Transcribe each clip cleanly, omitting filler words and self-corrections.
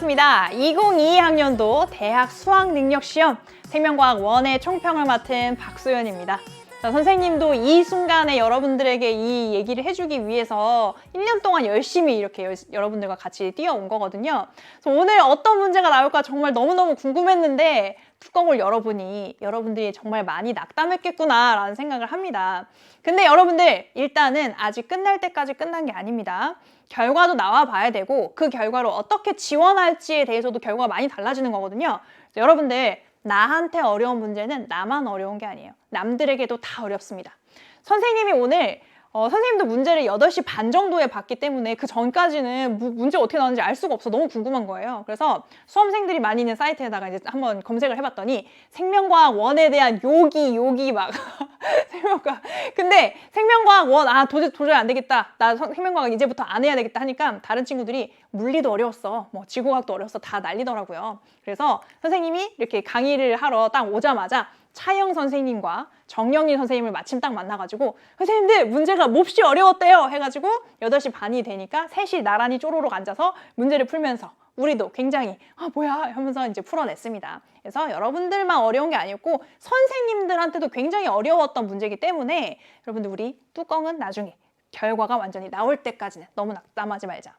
반갑습니다. 2022학년도 대학 수학능력시험 생명과학 1의 총평을 맡은 박소연입니다. 자, 선생님도 이 순간에 여러분들에게 이 얘기를 해주기 위해서 1년 동안 열심히 이렇게 여러분들과 같이 뛰어온 거거든요. 그래서 오늘 어떤 문제가 나올까 정말 너무너무 궁금했는데 뚜껑을 열어보니 여러분들이 정말 많이 낙담했겠구나 라는 생각을 합니다. 근데 여러분들 일단은 아직 끝날 때까지 끝난 게 아닙니다. 결과도 나와 봐야 되고 그 결과로 어떻게 지원할지에 대해서도 결과가 많이 달라지는 거거든요. 여러분들 나한테 어려운 문제는 나만 어려운 게 아니에요. 남들에게도 다 어렵습니다. 선생님이 오늘 선생님도 문제를 8시 반 정도에 봤기 때문에 그 전까지는 문제 어떻게 나오는지 알 수가 없어. 너무 궁금한 거예요. 그래서 수험생들이 많이 있는 사이트에다가 이제 한번 검색을 해봤더니 생명과학 1에 대한 욕이 막 생명과학. 근데 생명과학 1, 도저히 안 되겠다. 나 생명과학 이제부터 안 해야 되겠다 하니까 다른 친구들이 물리도 어려웠어. 뭐 지구과학도 어려웠어. 다 난리더라고요. 그래서 선생님이 이렇게 강의를 하러 딱 오자마자 차영 선생님과 정영린 선생님을 마침 딱 만나가지고 선생님들 문제가 몹시 어려웠대요 해가지고 8시 반이 되니까 셋이 나란히 쪼로록 앉아서 문제를 풀면서 우리도 굉장히 뭐야 하면서 이제 풀어냈습니다. 그래서 여러분들만 어려운 게 아니었고 선생님들한테도 굉장히 어려웠던 문제이기 때문에 여러분들 우리 뚜껑은 나중에 결과가 완전히 나올 때까지는 너무 낙담하지 말자.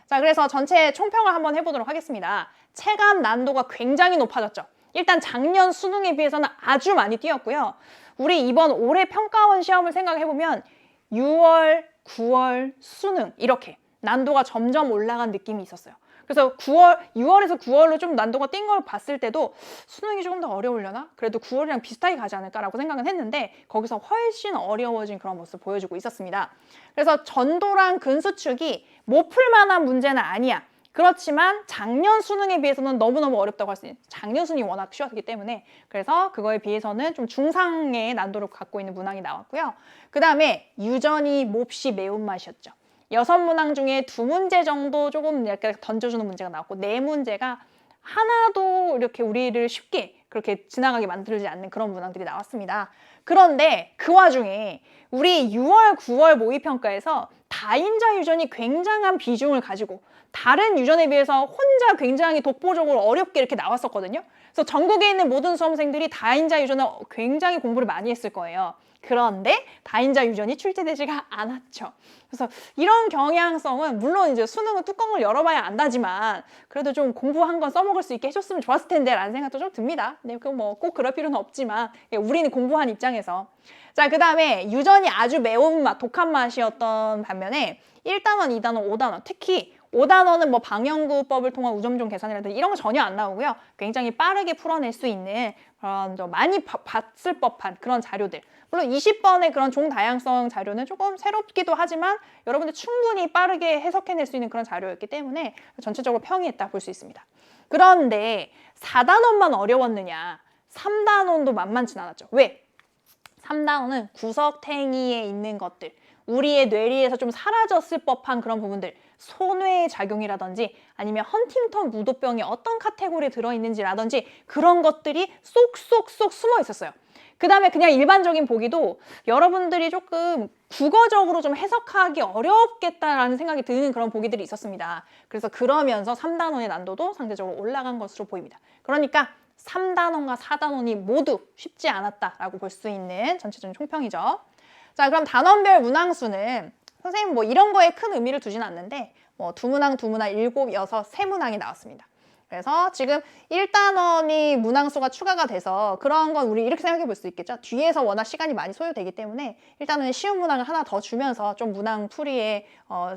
자, 그래서 전체 총평을 한번 해보도록 하겠습니다. 체감 난도가 굉장히 높아졌죠. 일단 작년 수능에 비해서는 아주 많이 뛰었고요. 우리 이번 올해 평가원 시험을 생각해보면 6월, 9월 수능 이렇게 난도가 점점 올라간 느낌이 있었어요. 그래서 6월에서 9월로 좀 난도가 뛴 걸 봤을 때도 수능이 조금 더 어려우려나? 그래도 9월이랑 비슷하게 가지 않을까라고 생각은 했는데 거기서 훨씬 어려워진 그런 모습을 보여주고 있었습니다. 그래서 전도랑 근수축이 못 풀만한 문제는 아니야. 그렇지만 작년 수능에 비해서는 너무너무 어렵다고 할 수 있는 작년 수능이 워낙 쉬웠기 때문에 그래서 그거에 비해서는 좀 중상의 난도를 갖고 있는 문항이 나왔고요. 그 다음에 유전이 몹시 매운맛이었죠. 6문항 중에 2문제 정도 조금 이렇게 던져주는 문제가 나왔고 4문제가 하나도 이렇게 우리를 쉽게 그렇게 지나가게 만들지 않는 그런 문항들이 나왔습니다. 그런데 그 와중에 우리 6월, 9월 모의평가에서 다인자 유전이 굉장한 비중을 가지고 다른 유전에 비해서 혼자 굉장히 독보적으로 어렵게 이렇게 나왔었거든요. 그래서 전국에 있는 모든 수험생들이 다인자 유전을 굉장히 공부를 많이 했을 거예요. 그런데 다인자 유전이 출제되지가 않았죠. 그래서 이런 경향성은 물론 이제 수능은 뚜껑을 열어봐야 안다지만 그래도 좀 공부한 건 써먹을 수 있게 해줬으면 좋았을 텐데 라는 생각도 좀 듭니다. 네, 뭐 꼭 그럴 필요는 없지만 우리는 공부한 입장에서 자, 그 다음에 유전이 아주 매운맛, 독한 맛이었던 반면에 1단원, 2단원, 5단원 특히 5단원은 뭐 방영구법을 통한 우점종 계산이라든지 이런 거 전혀 안 나오고요. 굉장히 빠르게 풀어낼 수 있는 그런 좀 많이 봤을 법한 그런 자료들. 물론 20번의 그런 종다양성 자료는 조금 새롭기도 하지만 여러분들 충분히 빠르게 해석해낼 수 있는 그런 자료였기 때문에 전체적으로 평이했다 볼 수 있습니다. 그런데 4단원만 어려웠느냐? 3단원도 만만치 않았죠. 왜? 3단원은 구석탱이에 있는 것들, 우리의 뇌리에서 좀 사라졌을 법한 그런 부분들, 손해의 작용이라든지 아니면 헌팅턴 무도병이 어떤 카테고리에 들어있는지라든지 그런 것들이 쏙쏙쏙 숨어 있었어요. 그 다음에 그냥 일반적인 보기도 여러분들이 조금 국어적으로 좀 해석하기 어렵겠다라는 생각이 드는 그런 보기들이 있었습니다. 그래서 그러면서 3단원의 난도도 상대적으로 올라간 것으로 보입니다. 그러니까 3단원과 4단원이 모두 쉽지 않았다라고 볼 수 있는 전체적인 총평이죠. 자, 그럼 단원별 문항수는 선생님 뭐 이런 거에 큰 의미를 두진 않는데 뭐 2문항, 2문항, 7, 6, 3문항이 나왔습니다. 그래서 지금 1단원이 문항수가 추가가 돼서 그런 건 우리 이렇게 생각해 볼 수 있겠죠. 뒤에서 워낙 시간이 많이 소요되기 때문에 일단은 쉬운 문항을 하나 더 주면서 좀 문항 풀이에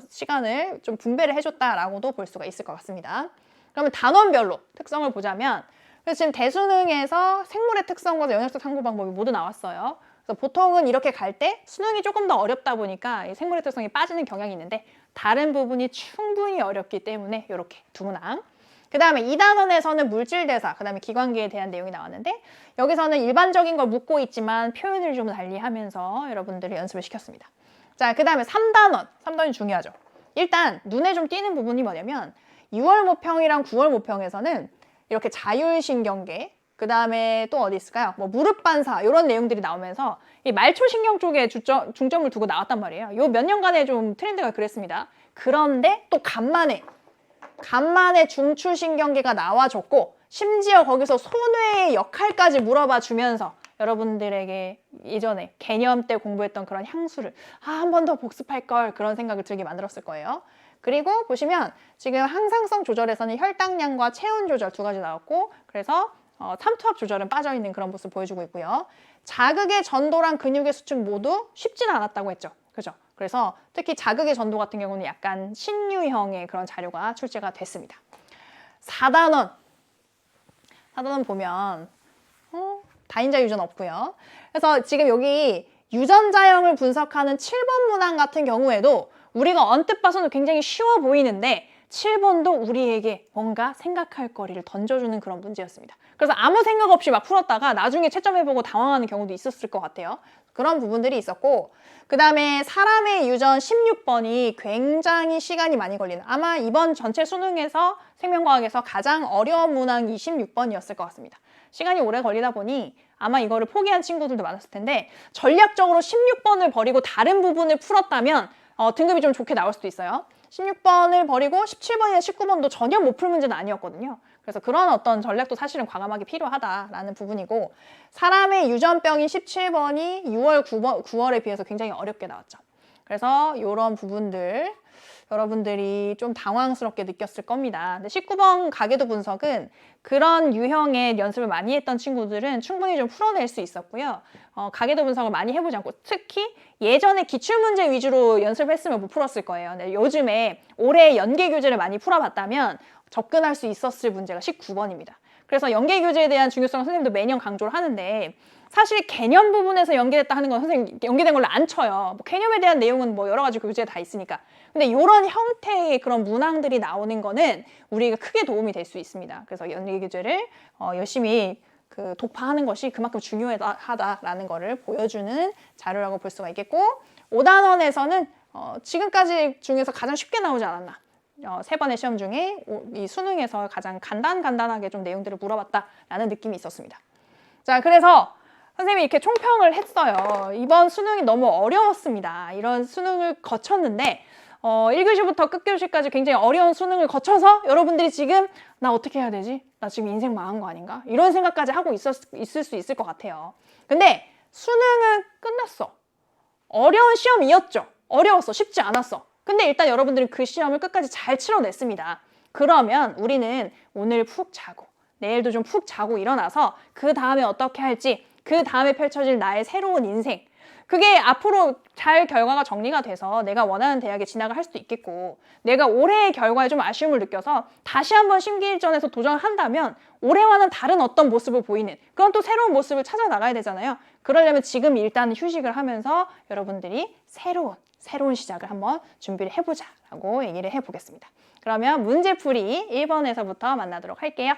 시간을 좀 분배를 해줬다라고도 볼 수가 있을 것 같습니다. 그러면 단원별로 특성을 보자면 그래서 지금 대수능에서 생물의 특성과 영역적 탐구 방법이 모두 나왔어요. 그래서 보통은 이렇게 갈 때 수능이 조금 더 어렵다 보니까 이 생물의 특성이 빠지는 경향이 있는데 다른 부분이 충분히 어렵기 때문에 이렇게 2문항. 그 다음에 2단원에서는 물질대사, 그 다음에 기관계에 대한 내용이 나왔는데 여기서는 일반적인 걸 묻고 있지만 표현을 좀 달리하면서 여러분들이 연습을 시켰습니다. 자, 그 다음에 3단원이 중요하죠. 일단 눈에 좀 띄는 부분이 뭐냐면 6월 모평이랑 9월 모평에서는 이렇게 자율신경계, 그 다음에 또 어디 있을까요? 뭐 무릎 반사 이런 내용들이 나오면서 이 말초신경 쪽에 중점을 두고 나왔단 말이에요. 요 몇 년간의 좀 트렌드가 그랬습니다. 그런데 또 간만에 간만에 중추신경계가 나와줬고 심지어 거기서 손해의 역할까지 물어봐 주면서 여러분들에게 예전에 개념 때 공부했던 그런 향수를 한 번 더 복습할 걸 그런 생각을 들게 만들었을 거예요. 그리고 보시면 지금 항상성 조절에서는 혈당량과 체온 조절 두 가지 나왔고 그래서 삼투압 조절은 빠져있는 그런 모습 보여주고 있고요. 자극의 전도랑 근육의 수축 모두 쉽지는 않았다고 했죠. 그죠? 그래서 특히 자극의 전도 같은 경우는 약간 신유형의 그런 자료가 출제가 됐습니다. 4단원 보면 다인자 유전 없고요. 그래서 지금 여기 유전자형을 분석하는 7번 문항 같은 경우에도 우리가 언뜻 봐서는 굉장히 쉬워 보이는데 7번도 우리에게 뭔가 생각할 거리를 던져주는 그런 문제였습니다. 그래서 아무 생각 없이 막 풀었다가 나중에 채점해보고 당황하는 경우도 있었을 것 같아요. 그런 부분들이 있었고 그 다음에 사람의 유전 16번이 굉장히 시간이 많이 걸리는 아마 이번 전체 수능에서 생명과학에서 가장 어려운 문항이 16번이었을 것 같습니다. 시간이 오래 걸리다 보니 아마 이거를 포기한 친구들도 많았을 텐데 전략적으로 16번을 버리고 다른 부분을 풀었다면 등급이 좀 좋게 나올 수도 있어요. 16번을 버리고 17번이나 19번도 전혀 못 풀 문제는 아니었거든요. 그래서 그런 어떤 전략도 사실은 과감하게 필요하다라는 부분이고 사람의 유전병인 17번이 6월, 9월에 비해서 굉장히 어렵게 나왔죠. 그래서 이런 부분들 여러분들이 좀 당황스럽게 느꼈을 겁니다. 근데 19번 가계도 분석은 그런 유형의 연습을 많이 했던 친구들은 충분히 좀 풀어낼 수 있었고요. 가계도 분석을 많이 해보지 않고 특히 예전에 기출문제 위주로 연습했으면 못 풀었을 거예요. 근데 요즘에 올해 연계교재를 많이 풀어봤다면 접근할 수 있었을 문제가 19번입니다. 그래서 연계교재에 대한 중요성을 선생님도 매년 강조를 하는데 사실 개념 부분에서 연계됐다 하는 건 선생님 연계된 걸로 안 쳐요. 개념에 대한 내용은 여러 가지 교재에 다 있으니까. 근데 이런 형태의 그런 문항들이 나오는 거는 우리가 크게 도움이 될 수 있습니다. 그래서 연계교재를 열심히 독파하는 것이 그만큼 중요하다라는 거를 보여주는 자료라고 볼 수가 있겠고 5단원에서는 지금까지 중에서 가장 쉽게 나오지 않았나. 3번의 시험 중에 이 수능에서 가장 간단하게 좀 내용들을 물어봤다라는 느낌이 있었습니다. 자, 그래서 선생님이 이렇게 총평을 했어요. 이번 수능이 너무 어려웠습니다. 이런 수능을 거쳤는데 1교시부터 끝교시까지 굉장히 어려운 수능을 거쳐서 여러분들이 지금 나 어떻게 해야 되지? 나 지금 인생 망한 거 아닌가? 이런 생각까지 하고 있을 수 있을 것 같아요. 근데 수능은 끝났어. 어려운 시험이었죠. 어려웠어. 쉽지 않았어. 근데 일단 여러분들은 그 시험을 끝까지 잘 치러냈습니다. 그러면 우리는 오늘 푹 자고 내일도 좀 푹 자고 일어나서 그 다음에 어떻게 할지 그 다음에 펼쳐질 나의 새로운 인생 그게 앞으로 잘 결과가 정리가 돼서 내가 원하는 대학에 진학을 할 수도 있겠고 내가 올해의 결과에 좀 아쉬움을 느껴서 다시 한번 심기일전에서 도전한다면 올해와는 다른 어떤 모습을 보이는 그런 또 새로운 모습을 찾아 나가야 되잖아요. 그러려면 지금 일단 휴식을 하면서 여러분들이 새로운 시작을 한번 준비를 해보자 라고 얘기를 해보겠습니다. 그러면 문제풀이 1번에서부터 만나도록 할게요.